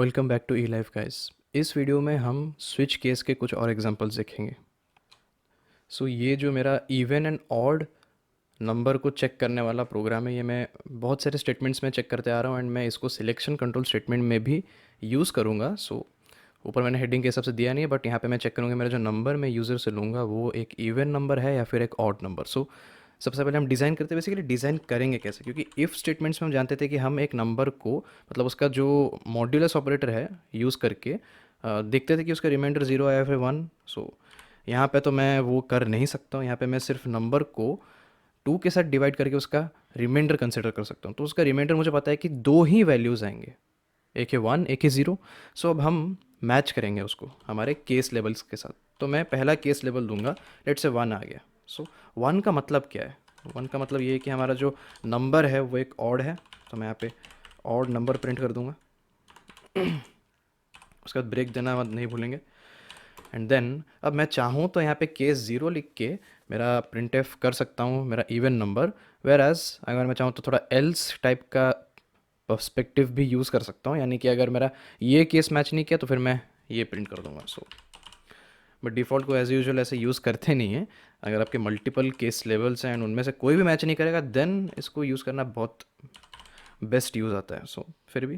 Welcome back to e life guys. इस video में हम स्विच केस के कुछ और एग्जांपल्स देखेंगे। ये जो मेरा इवन एंड ऑड नंबर को चेक करने वाला प्रोग्राम है, ये मैं बहुत सारे स्टेटमेंट्स में चेक करते आ रहा हूँ एंड मैं इसको सिलेक्शन कंट्रोल स्टेटमेंट में भी यूज़ करूँगा। ऊपर मैंने हेडिंग के हिसाब से दिया नहीं है, बट यहाँ पे मैं चेक करूँगा मेरा जो नंबर मैं यूज़र से लूँगा वो एक इवन नंबर है या फिर एक ऑड नंबर। सबसे पहले हम डिज़ाइन करते हैं, बेसिकली डिज़ाइन करेंगे कैसे, क्योंकि इफ़ स्टेटमेंट्स में हम जानते थे कि हम एक नंबर को मतलब उसका जो मॉड्यूलस ऑपरेटर है यूज़ करके देखते थे कि उसका रिमाइंडर ज़ीरो आया फिर वन। यहाँ पे तो मैं वो कर नहीं सकता हूँ। यहाँ पे मैं सिर्फ नंबर को टू के साथ डिवाइड करके उसका रिमाइंडर कंसिडर कर सकता हूँ। तो उसका रिमाइंडर मुझे पता है कि दो ही वैल्यूज़ आएंगे, एक है वन एक है ज़ीरो। अब हम मैच करेंगे उसको हमारे केस लेवल्स के साथ। तो मैं पहला केस लेवल दूंगा, लेट से वन आ गया। वन का मतलब क्या है? वन का मतलब ये है कि हमारा जो नंबर है वो एक ऑड है, तो मैं यहाँ पे ऑड नंबर प्रिंट कर दूंगा। उसके बाद ब्रेक देना मत नहीं भूलेंगे। एंड देन अब मैं चाहूँ तो यहाँ पे केस ज़ीरो लिख के मेरा प्रिंट एफ कर सकता हूँ मेरा इवन नंबर। वेर एज अगर मैं चाहूँ तो थोड़ा एल्स टाइप का पर्सपेक्टिव भी यूज़ कर सकता हूँ, यानी कि अगर मेरा ये केस मैच नहीं किया तो फिर मैं ये प्रिंट कर दूंगा। बट डिफ़ॉल्ट को एज़ यूजुअल ऐसे यूज़ करते नहीं है। अगर आपके मल्टीपल केस लेवल्स हैं एंड उनमें से कोई भी मैच नहीं करेगा देन इसको यूज़ करना बहुत बेस्ट यूज़ आता है। फिर भी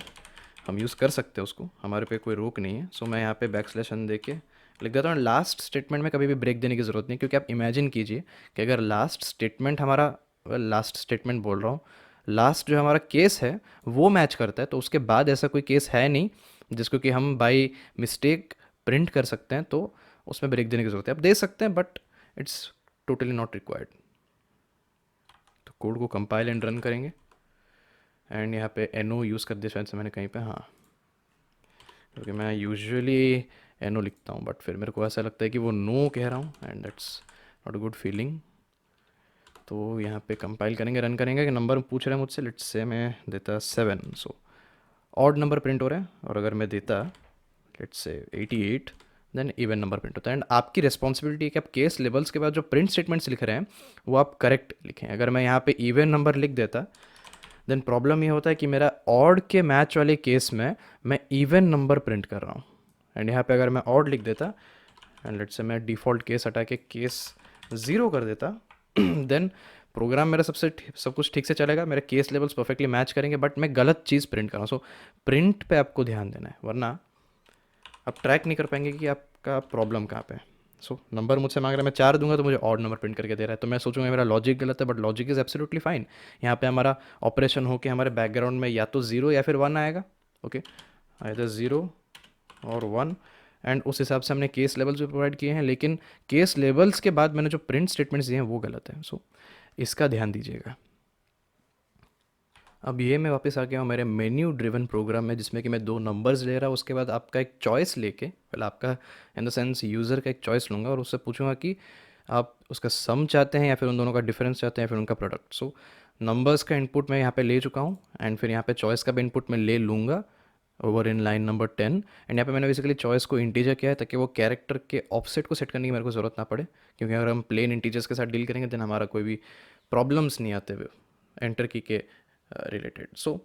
हम यूज़ कर सकते हैं उसको, हमारे पे कोई रोक नहीं है। मैं यहाँ पे बैक स्लैश एन दे के लिख देता हूँ। लास्ट स्टेटमेंट में कभी भी ब्रेक देने की ज़रूरत नहीं, क्योंकि आप इमेजिन कीजिए कि अगर लास्ट स्टेटमेंट हमारा, लास्ट स्टेटमेंट बोल रहा हूँ, लास्ट जो हमारा केस है वो मैच करता है, तो उसके बाद ऐसा कोई केस है नहीं जिसको कि हम बाई मिस्टेक प्रिंट कर सकते हैं। तो उसमें ब्रेक देने की ज़रूरत है, आप दे सकते हैं but it's totally not required. तो कोड को कंपाइल एंड रन करेंगे एंड यहाँ पे एनो यूज़ कर दिया शायद से मैंने कहीं पे, हाँ, क्योंकि मैं यूजुअली एनो लिखता हूँ बट फिर मेरे को ऐसा लगता है कि वो नो कह रहा हूँ and that's not a good feeling. तो यहाँ पे कंपाइल करेंगे, रन करेंगे कि नंबर पूछ रहे हैं मुझसे, लेट्स से मैं देता सेवन। ऑड नंबर प्रिंट हो रहा है, और अगर मैं देता let's say 88 then even number print होता है। एंड आपकी रिस्पॉन्सिबिलिटी है कि आप केस लेवल्स के बाद जो प्रिंट स्टेटमेंट्स लिख रहे हैं वो आप करेक्ट लिखें। अगर मैं यहाँ पे इवन नंबर लिख देता देन प्रॉब्लम ये होता है कि मेरा ऑड के मैच वाले केस में मैं इवन नंबर प्रिंट कर रहा हूँ। एंड यहाँ पे अगर मैं ऑड लिख देता एंड लेट्स से मैं डिफ़ॉल्ट केस हटा के केस ज़ीरो कर देता देन प्रोग्राम मेरा सब कुछ ठीक से चलेगा, मेरे केस लेवल्स परफेक्टली मैच करेंगे, बट मैं गलत चीज़ प्रिंट कर रहा हूँ। प्रिंट पे आपको ध्यान देना है, वरना आप ट्रैक नहीं कर पाएंगे कि आपका प्रॉब्लम कहाँ पे है। नंबर मुझसे मांग रहा है, मैं चार दूंगा तो मुझे ऑड नंबर प्रिंट करके दे रहा है, तो मैं सोचूंगा मेरा लॉजिक गलत है, but logic is absolutely fine. यहाँ पे हमारा ऑपरेशन हो के हमारे बैकग्राउंड में या तो ज़ीरो या फिर वन आएगा। ओके, आइदर ज़ीरो और वन। एंड उस हिसाब से हमने केस लेवल्स भी प्रोवाइड किए हैं, लेकिन केस लेवल्स के बाद मैंने जो प्रिंट स्टेटमेंट्स दिए हैं वो गलत है। इसका ध्यान दीजिएगा। अब ये मैं वापस आ गया हूँ मेरे मेन्यू ड्रिवन प्रोग्राम में, जिसमें कि मैं दो नंबर्स ले रहा हूँ, उसके बाद आपका एक चॉइस लेके, पहले आपका इन द सेंस यूज़र का एक चॉइस लूँगा और उससे पूछूंगा कि आप उसका सम चाहते हैं या फिर उन दोनों का डिफरेंस चाहते हैं या फिर उनका प्रोडक्ट। नंबर्स का इनपुट मैं यहाँ पे ले चुका हूँ एंड फिर यहाँ पे चॉइस का भी इनपुट मैं ले लूँगा over in line number 10। And यहाँ पे मैंने बेसिकली चॉइस को इंटीजर किया है ताकि वो कैरेक्टर के ऑफसेट को सेट करने की मेरे को ज़रूरत ना पड़े, क्योंकि अगर हम प्लेन इंटीजर्स के साथ डील करेंगे देन हमारा कोई भी प्रॉब्लम्स नहीं आते एंटर की के रिलेटेड।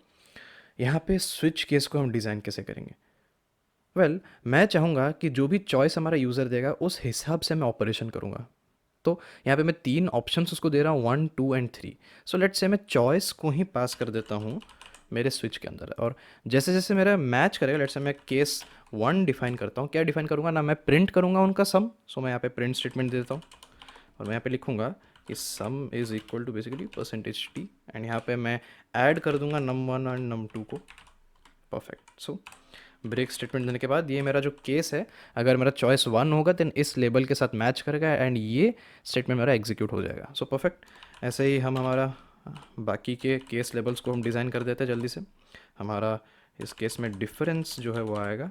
यहाँ पे स्विच केस को हम डिज़ाइन कैसे करेंगे? मैं चाहूँगा कि जो भी चॉइस हमारा यूज़र देगा उस हिसाब से मैं ऑपरेशन करूँगा। तो यहाँ पे मैं तीन ऑप्शंस उसको दे रहा हूँ, one two and three. Let's say मैं चॉइस को ही पास कर देता हूँ मेरे स्विच के अंदर, और जैसे जैसे मेरा मैच करेगा, लेट्स से मैं केस वन डिफाइन करता हूँ। क्या डिफाइन करूँगा ना, मैं प्रिंट करूँगा उनका सम। मैं यहाँ पे प्रिंट स्टेटमेंट दे देता हूँ और मैं यहाँ पे लिखूँगा कि sum is equal to basically percentage t, and यहाँ पे मैं ऐड कर दूंगा num one and num two को। परफेक्ट। ब्रेक स्टेटमेंट देने के बाद ये मेरा जो केस है, अगर मेरा चॉइस वन होगा देन इस लेबल के साथ मैच करेगा एंड ये स्टेटमेंट मेरा एग्जीक्यूट हो जाएगा। परफेक्ट। ऐसे ही हम हमारा बाकी के केस लेबल्स को हम डिज़ाइन कर देते हैं जल्दी से। हमारा इस केस में डिफरेंस जो है वो आएगा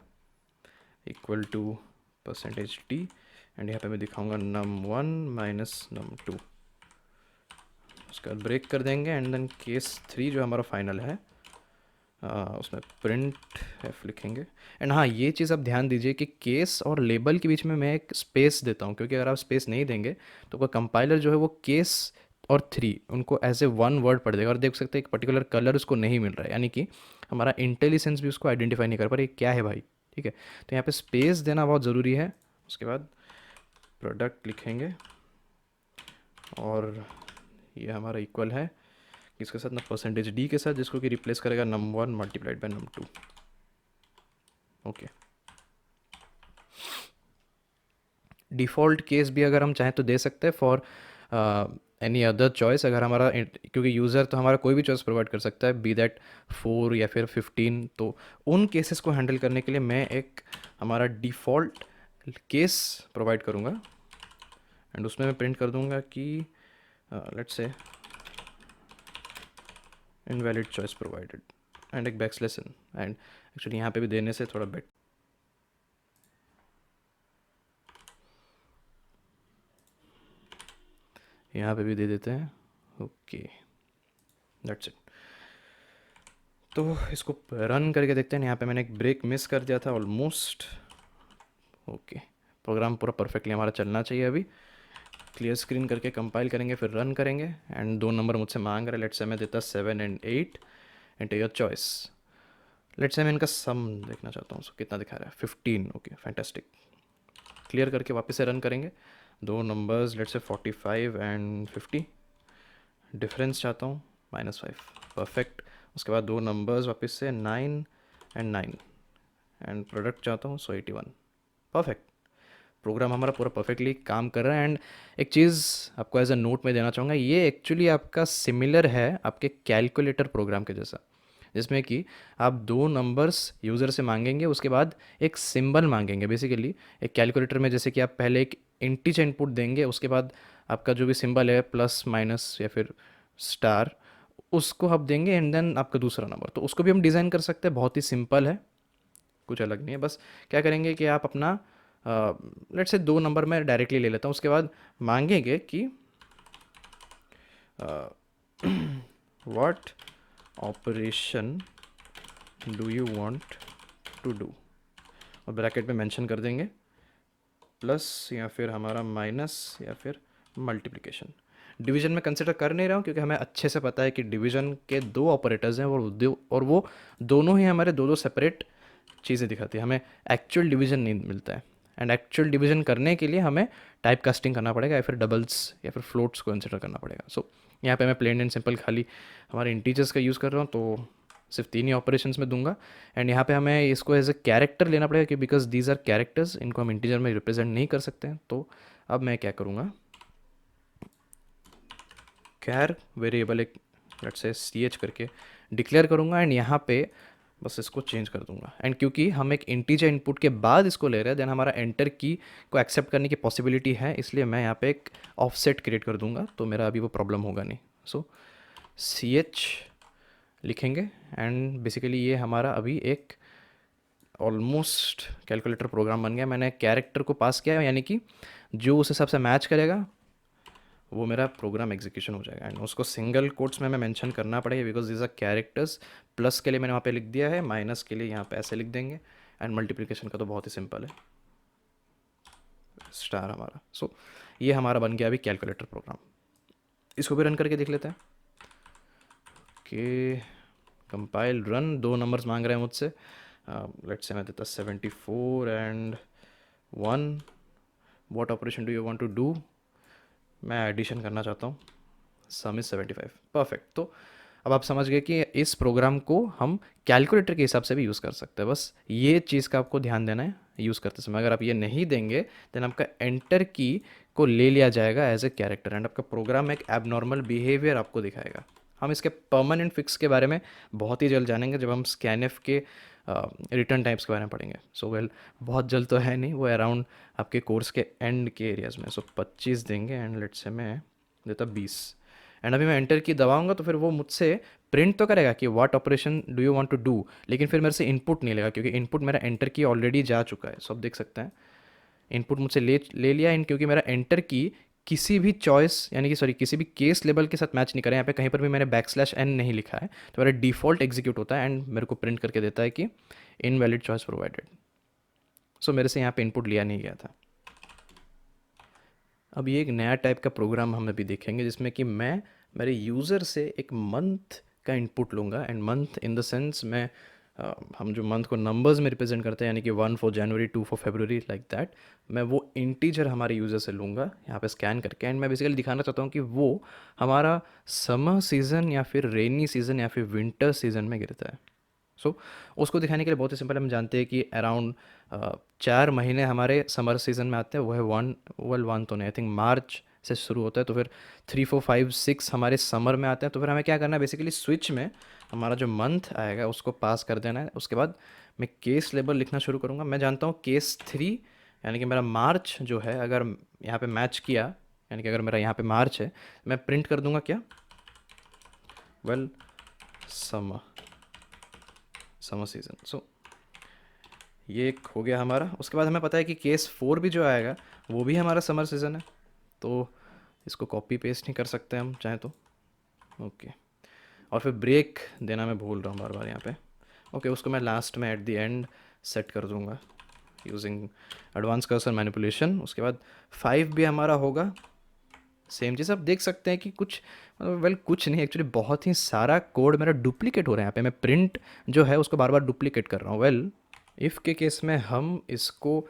equal to percentage t, and यहाँ पे मैं दिखाऊंगा num one minus num two. उसका ब्रेक कर देंगे एंड देन केस थ्री जो हमारा फाइनल है उसमें प्रिंट एफ लिखेंगे। एंड हाँ, ये चीज़ आप ध्यान दीजिए कि केस और लेबल के बीच में मैं एक स्पेस देता हूँ, क्योंकि अगर आप स्पेस नहीं देंगे तो कोई कंपाइलर जो है वो केस और 3 उनको एज ए वन वर्ड पढ़ देगा और देख सकते हैं एक पर्टिकुलर कलर उसको नहीं मिल रहा है, यानी कि हमारा इंटेलिजेंस भी उसको आइडेंटिफाई नहीं कर पा रहा ये क्या है भाई। ठीक है, तो यहाँ पे स्पेस देना बहुत ज़रूरी है। उसके बाद प्रोडक्ट लिखेंगे और ये हमारा इक्वल है इसके साथ ना परसेंटेज डी के साथ, जिसको कि रिप्लेस करेगा num1 multiplied by num2। Okay, default case भी अगर हम चाहें तो दे सकते हैं फॉर एनी अदर चॉइस, अगर हमारा क्योंकि यूज़र तो हमारा कोई भी चॉइस प्रोवाइड कर सकता है, बी दैट 4 या फिर 15। तो उन केसेस को हैंडल करने के लिए मैं एक हमारा डिफ़ॉल्ट केस प्रोवाइड करूँगा एंड उसमें मैं प्रिंट कर दूँगा कि let's say invalid choice provided and एक बैकस्लैश n, एंड एक्चुअली यहाँ पे भी देने से थोड़ा बेट यहाँ पे भी दे देते हैं। Okay, that's it. तो इसको रन करके देखते हैं। यहाँ पे मैंने एक ब्रेक मिस कर दिया था ऑलमोस्ट। ओके, प्रोग्राम पूरा परफेक्टली हमारा चलना चाहिए। अभी क्लियर स्क्रीन करके कंपाइल करेंगे, फिर रन करेंगे एंड 2 नंबर मुझसे मांग रहा है। लेट्स से मैं देता 7 and 8 enter your choice. Let's say मैं इनका सम देखना चाहता हूँ, सो कितना दिखा रहा है 15। Okay, fantastic. क्लियर करके वापस से रन करेंगे। 2 numbers let's say 45 and 50, difference चाहता हूँ -5, परफेक्ट। उसके बाद 2 नंबर्स वापस से 9 and 9 एंड प्रोडक्ट चाहता हूँ 81, परफेक्ट। प्रोग्राम हमारा पूरा परफेक्टली काम कर रहा है। एंड एक चीज़ आपको एज अ नोट में देना चाहूँगा, ये एक्चुअली आपका सिमिलर है आपके कैलकुलेटर प्रोग्राम के जैसा, जिसमें कि आप 2 नंबर्स यूज़र से मांगेंगे, उसके बाद एक सिंबल मांगेंगे। बेसिकली एक कैलकुलेटर में जैसे कि आप पहले एक इंटीजर इनपुट देंगे, उसके बाद आपका जो भी सिंबल है प्लस माइनस या फिर स्टार, उसको आप देंगे एंड देन आपका दूसरा नंबर। तो उसको भी हम डिज़ाइन कर सकते हैं, बहुत ही सिंपल है, कुछ अलग नहीं है। बस क्या करेंगे कि आप अपना लेट्स से 2 नंबर मैं डायरेक्टली ले लेता हूँ, उसके बाद मांगेंगे कि what operation do you want to do, और ब्रैकेट में मेंशन कर देंगे प्लस या फिर हमारा माइनस या फिर मल्टीप्लिकेशन। डिवीजन में कंसिडर कर नहीं रहा हूँ क्योंकि हमें अच्छे से पता है कि डिवीजन के 2 ऑपरेटर्स हैं और वो दोनों ही हमारे 2 सेपरेट चीज़ें दिखाती है। हमें एक्चुअल डिवीजन नहीं मिलता है एंड एक्चुअल डिवीजन करने के लिए हमें टाइप कास्टिंग करना पड़ेगा या फिर डबल्स या फिर फ्लोट्स को कंसिडर करना पड़ेगा। सो यहाँ पे मैं प्लेन एंड सिंपल खाली हमारे इंटीजर्स का यूज़ कर रहा हूँ, तो सिर्फ 3 ही ऑपरेशंस में दूंगा। एंड यहाँ पे हमें इसको एज ए कैरेक्टर लेना पड़ेगा कि बिकॉज दीज आर कैरेक्टर्स, इनको हम इंटीजर में रिप्रेजेंट नहीं कर सकते हैं। तो अब मैं क्या करूँगा, कैर वेरिएबल एक लेट्स से ch करके डिक्लेयर करूँगा एंड यहाँ पे बस इसको चेंज कर दूंगा। एंड क्योंकि हम एक इंटीजर इनपुट के बाद इसको ले रहे हैं, देन हमारा एंटर की को एक्सेप्ट करने की पॉसिबिलिटी है, इसलिए मैं यहाँ पे एक ऑफसेट क्रिएट कर दूंगा, तो मेरा अभी वो प्रॉब्लम होगा नहीं। सो ch लिखेंगे एंड बेसिकली ये हमारा अभी एक ऑलमोस्ट कैलकुलेटर प्रोग्राम बन गया। मैंने कैरेक्टर को पास किया है, यानी कि जो उस हिसाब से मैच करेगा वो मेरा प्रोग्राम एग्जीक्यूशन हो जाएगा। एंड उसको सिंगल कोट्स में मैं मेंशन करना पड़ेगा because this are characters. Plus के लिए मैंने वहाँ पे लिख दिया है, माइनस के लिए यहाँ पे ऐसे लिख देंगे एंड मल्टीप्लिकेशन का तो बहुत ही सिंपल है, स्टार हमारा। सो ये हमारा बन गया अभी कैलकुलेटर प्रोग्राम। इसको भी रन करके देख लेते हैं। Okay, compile run. 2 नंबर्स मांग रहे हैं मुझसे, लेट्स से मैं देता 74 and 1। What operation do you want to do, मैं एडिशन करना चाहता हूँ, सम इज़ 75, परफेक्ट। तो अब आप समझ गए कि इस प्रोग्राम को हम कैलकुलेटर के हिसाब से भी यूज़ कर सकते हैं। बस ये चीज़ का आपको ध्यान देना है यूज़ करते समय। अगर आप ये नहीं देंगे देन आपका एंटर की को ले लिया जाएगा एज ए कैरेक्टर एंड आपका प्रोग्राम एक एबनॉर्मल बिहेवियर आपको दिखाएगा। हम इसके परमानेंट फिक्स के बारे में बहुत ही जल्द जानेंगे जब हम स्कैनएफ के रिटर्न टाइप्स के बारे में पढ़ेंगे। सो वेल, बहुत जल्द तो है नहीं, वो अराउंड आपके कोर्स के एंड के एरियाज़ में। सो 25 देंगे एंड लेट्स से मैं देता 20 एंड अभी मैं एंटर की दबाऊंगा तो फिर वो मुझसे प्रिंट तो करेगा कि what operation do you want to do, लेकिन फिर मेरे से इनपुट नहीं लेगा क्योंकि इनपुट मेरा एंटर की ऑलरेडी जा चुका है। सो आप देख सकते हैं इनपुट मुझसे ले लिया एंड क्योंकि मेरा एंटर की किसी भी चॉइस यानी कि सॉरी किसी भी केस लेबल के साथ मैच नहीं करें, यहाँ पे कहीं पर भी मैंने \n नहीं लिखा है, तो मेरा डिफ़ॉल्ट एग्जीक्यूट होता है एंड मेरे को प्रिंट करके देता है कि इनवैलिड चॉइस प्रोवाइडेड। सो मेरे से यहाँ पे इनपुट लिया नहीं गया था। अब ये एक नया टाइप का प्रोग्राम हम अभी देखेंगे जिसमें कि मैं मेरे यूज़र से एक मंथ का इनपुट लूँगा, and month in the sense मैं हम जो मंथ को नंबर्स में रिप्रेजेंट करते हैं, यानी कि 1 for January, 2 for February, like that, मैं वो इंटीजर हमारे यूज़र से लूँगा यहाँ पे स्कैन करके, एंड मैं बेसिकली दिखाना चाहता हूँ कि वो हमारा समर सीज़न या फिर रेनी सीज़न या फिर विंटर सीज़न में गिरता है। सो उसको दिखाने के लिए बहुत ही सिंपल, हम जानते हैं कि अराउंड 4 महीने हमारे समर सीज़न में आते हैं। वो है वन तो नहीं, आई थिंक मार्च से शुरू होता है, तो फिर 3 4 5 6 हमारे समर में आते हैं। तो फिर हमें क्या करना है, बेसिकली स्विच में हमारा जो मंथ आएगा उसको पास कर देना है। उसके बाद मैं केस लेबल लिखना शुरू करूँगा। मैं जानता हूँ केस 3 यानी कि मेरा मार्च जो है, अगर यहाँ पे मैच किया, यानी कि अगर मेरा यहाँ पे मार्च है, मैं प्रिंट कर दूंगा क्या, वेल समर समर सीज़न। सो ये एक हो गया हमारा। उसके बाद हमें पता है कि केस 4 भी जो आएगा वो भी हमारा समर सीज़न है, तो इसको कॉपी पेस्ट नहीं कर सकते हम चाहें तो। ओके, और फिर ब्रेक देना मैं भूल रहा हूँ बार बार यहाँ पे। ओके, उसको मैं लास्ट में एट द एंड सेट कर दूँगा यूजिंग एडवांस कर्सर मैनिपुलेशन। उसके बाद 5 भी हमारा होगा सेम चीज़। आप देख सकते हैं कि कुछ वेल कुछ नहीं, एक्चुअली बहुत ही सारा कोड मेरा डुप्लीकेट हो रहा है यहाँ पे। मैं प्रिंट जो है उसको बार बार डुप्लीकेट कर रहा हूँ। वेल इफ़ के केस में हम इसको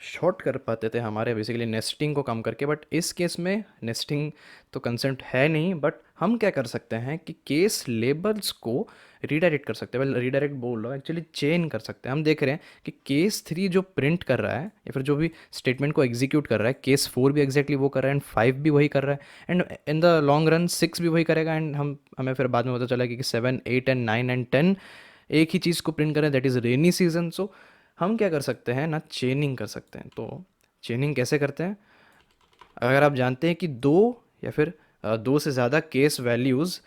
शॉर्ट कर पाते थे हमारे बेसिकली नेस्टिंग को कम करके, बट इस केस में नेस्टिंग तो कंसेप्ट है नहीं, बट हम क्या कर सकते हैं कि केस लेबल्स को रीडायरेक्ट कर सकते हैं। वेल रीडायरेक्ट बोल रहा हूँ, एक्चुअली चेन कर सकते हैं। हम देख रहे हैं कि केस 3 जो प्रिंट कर रहा है या फिर जो भी स्टेटमेंट को एग्जीक्यूट कर रहा है, केस 4 भी एग्जैक्टली वो कर रहा है, एंड 5 भी वही कर रहा है, and in the long run 6 भी वही करेगा। एंड हमें फिर बाद में पता चला कि 7 8 एंड 9 एंड 10 एक ही चीज़ को प्रिंट करें, दैट इज़ रेनी सीजन। सो हम क्या कर सकते हैं ना, चेनिंग कर सकते हैं। तो चेनिंग कैसे करते हैं, अगर आप जानते हैं कि दो या फिर दो से ज़्यादा केस वैल्यूज़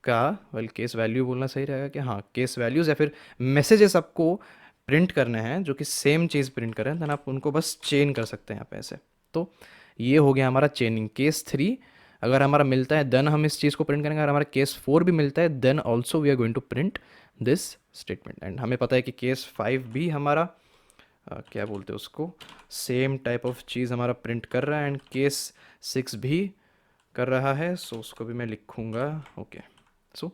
का, वेल केस वैल्यू बोलना सही रहेगा कि हाँ, केस वैल्यूज़ या फिर मैसेजेस आपको प्रिंट करने हैं जो कि सेम चीज़ प्रिंट करें, देन आप उनको बस चेन कर सकते हैं यहाँ पे ऐसे। तो ये हो गया हमारा चेनिंग। केस 3 अगर हमारा मिलता है देन हम इस चीज़ को प्रिंट करेंगे, अगर हमारा केस 4 भी मिलता है then also we are going to print this statement. And हमें पता है कि केस 5 भी हमारा क्या बोलते हैं उसको, सेम टाइप ऑफ चीज़ हमारा प्रिंट कर रहा है, एंड केस 6 भी कर रहा है। सो उसको भी मैं लिखूँगा। ओके, सो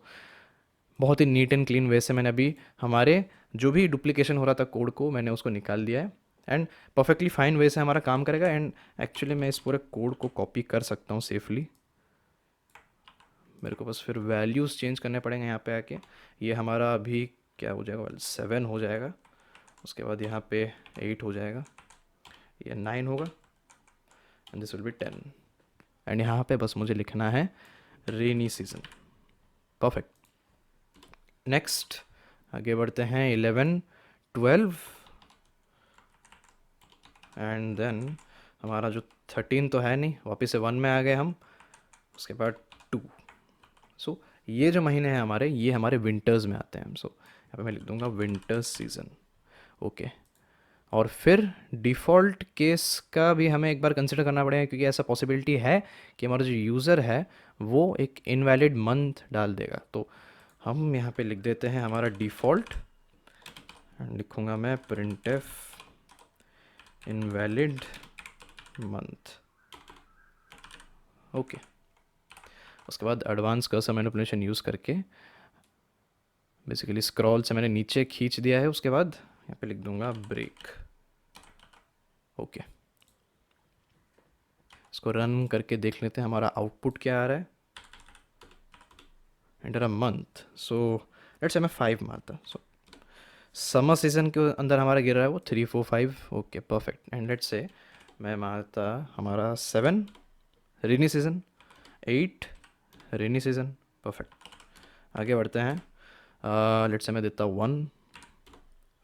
बहुत ही नीट एंड क्लीन वे से मैंने अभी हमारे जो भी डुप्लीकेशन हो रहा था कोड को, मैंने उसको निकाल दिया है, एंड परफेक्टली फाइन वे से हमारा काम करेगा। एंड एक्चुअली मैं इस पूरे कोड को कॉपी कर सकता हूँ सेफली। मेरे को बस फिर वैल्यूज़ चेंज करने पड़ेंगे यहाँ पे आके। ये हमारा अभी क्या हो जाएगा, 7 हो जाएगा, उसके बाद यहाँ पे 8 हो जाएगा, ये 9 होगा, and this will be 10। And यहाँ पे बस मुझे लिखना है रेनी सीजन। परफेक्ट। नेक्स्ट आगे बढ़ते हैं 11 12 एंड देन हमारा जो 13 तो है नहीं, वापस से 1 में आ गए हम, उसके बाद 2। सो ये जो महीने हैं हमारे, ये हमारे विंटर्स में आते हैं। सो यहाँ पे मैं लिख दूंगा विंटर सीजन। ओके, और फिर डिफ़ॉल्ट केस का भी हमें एक बार कंसिडर करना पड़ेगा, क्योंकि ऐसा पॉसिबिलिटी है कि हमारा जो यूज़र है वो एक इनवैलिड मंथ डाल देगा। तो हम यहाँ पे लिख देते हैं हमारा डिफ़ॉल्ट, लिखूँगा मैं printf इनवैलिड मंथ। ओके, उसके बाद एडवांस कर्सर मैनिपुलेशन यूज़ करके बेसिकली स्क्रॉल से मैंने नीचे खींच दिया है। उसके बाद यहाँ पे लिख दूंगा ब्रेक। ओके, इसको रन करके देख लेते हैं हमारा आउटपुट क्या आ रहा है। Enter a month, so let's say मैं 5 मारता। सो समर सीजन के अंदर हमारा गिर रहा है वो 3 4 5। Okay perfect. And let's say मैं मारता हमारा 7 rainy season, 8 rainy season. Perfect, आगे बढ़ते हैं। लेट्स से मैं देता 1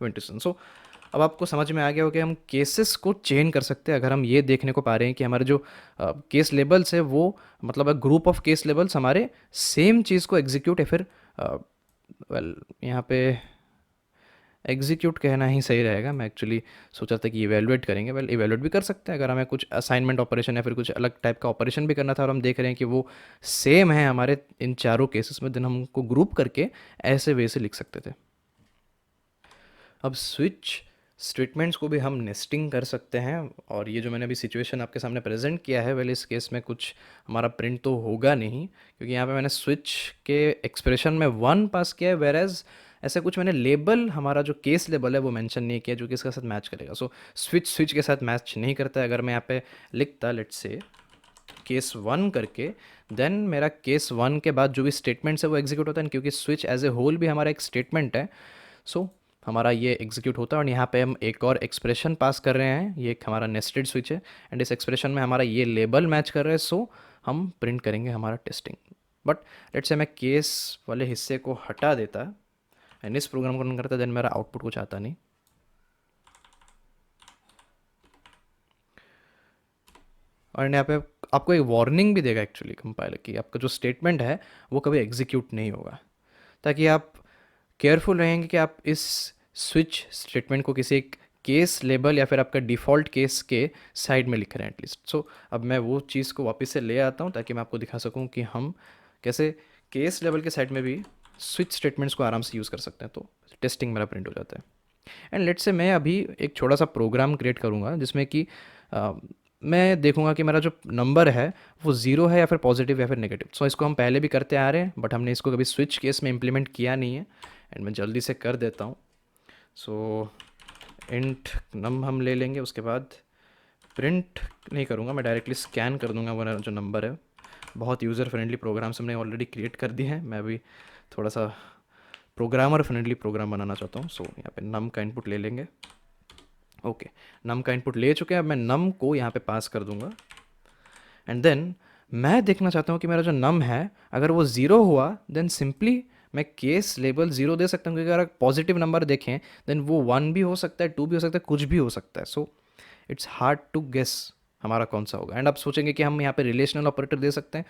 विंटर सीजन। सो अब आपको समझ में आ गया हो कि हम केसेस को चेन कर सकते हैं। अगर हम ये देखने को पा रहे हैं कि हमारे जो केस लेबल्स है वो मतलब ग्रुप ऑफ केस लेबल्स हमारे सेम चीज़ को एग्जीक्यूट या फिर वेल यहाँ पे एग्जीक्यूट कहना ही सही रहेगा। मैं एक्चुअली सोचा था कि इवेलुएट करेंगे। वेल इवेलुएट भी कर सकते हैं अगर हमें कुछ असाइनमेंट ऑपरेशन या फिर कुछ अलग टाइप का ऑपरेशन भी करना था और हम देख रहे हैं कि वो सेम है हमारे इन चारों केसेस में, देन हम उनको ग्रुप करके ऐसे वे से लिख सकते थे। अब स्विच स्टेटमेंट्स को भी हम नेस्टिंग कर सकते हैं, और ये जो मैंने अभी सिचुएशन आपके सामने प्रेजेंट किया है, वेल इस केस में कुछ हमारा प्रिंट तो होगा नहीं, क्योंकि यहाँ पे मैंने स्विच के एक्सप्रेशन में 1 पास किया है, वेर एज ऐसा कुछ मैंने लेबल, हमारा जो केस लेबल है वो मेंशन नहीं किया जो कि इसके साथ मैच करेगा। सो स्विच स्विच के साथ मैच नहीं करता है। अगर मैं यहाँ पे लिखता लेट्स से केस 1 करके, देन मेरा केस 1 के बाद जो भी स्टेटमेंट्स है वो एग्जीक्यूट होता है, क्योंकि स्विच एज ए होल भी हमारा एक स्टेटमेंट है। सो हमारा ये एग्जीक्यूट होता है, और यहाँ पे हम एक और एक्सप्रेशन पास कर रहे हैं, ये एक हमारा नेस्टेड स्विच है, एंड इस एक्सप्रेशन में हमारा ये लेबल मैच कर रहा है, सो हम प्रिंट करेंगे हमारा टेस्टिंग। बट लेट्स से मैं केस वाले हिस्से को हटा देता एंड इस प्रोग्राम को रन करता, देन मेरा आउटपुट कुछ आता नहीं। और यहाँ पे आपको एक वार्निंग भी देगा एक्चुअली कंपाइलर की, आपका जो स्टेटमेंट है वो कभी एग्जीक्यूट नहीं होगा, ताकि आप केयरफुल रहेंगे कि आप इस स्विच स्टेटमेंट को किसी एक केस लेबल या फिर आपका डिफ़ॉल्ट केस के साइड में लिख रहे हैं एटलीस्ट। सो अब मैं वो चीज़ को वापस से ले आता हूँ ताकि मैं आपको दिखा सकूँ कि हम कैसे केस लेवल के साइड में भी स्विच स्टेटमेंट्स को आराम से यूज़ कर सकते हैं। तो टेस्टिंग मेरा प्रिंट हो जाता है। एंड लेट्स से मैं अभी एक छोटा सा प्रोग्राम क्रिएट करूँगा जिसमें कि मैं देखूंगा कि मेरा जो नंबर है वो ज़ीरो है या फिर पॉजिटिव या फिर नेगेटिव। सो इसको हम पहले भी करते आ रहे हैं, बट हमने इसको कभी स्विच केस में इम्प्लीमेंट किया नहीं है, एंड मैं जल्दी से कर देता हूँ। सो इंट नम हम ले लेंगे, उसके बाद प्रिंट नहीं करूँगा, मैं डायरेक्टली स्कैन कर दूंगा मेरा जो नंबर है। बहुत यूज़र फ्रेंडली प्रोग्राम्स हमने ऑलरेडी क्रिएट कर दिए हैं, मैं अभी थोड़ा सा प्रोग्रामर फ्रेंडली प्रोग्राम बनाना चाहता हूँ। सो यहाँ पे नम का इनपुट ले लेंगे। ओके, नम का इनपुट ले चुके हैं, अब मैं नम को यहाँ पे पास कर दूंगा, एंड देन मैं देखना चाहता हूँ कि मेरा जो नम है अगर वो ज़ीरो हुआ देन सिंपली मैं केस लेबल ज़ीरो दे सकता हूँ, क्योंकि अगर पॉजिटिव नंबर देखें देन वो 1 भी हो सकता है, 2 भी हो सकता है, कुछ भी हो सकता है। So it's hard to guess हमारा कौन सा होगा। एंड आप सोचेंगे कि हम यहाँ पे रिलेशनल ऑपरेटर दे सकते हैं,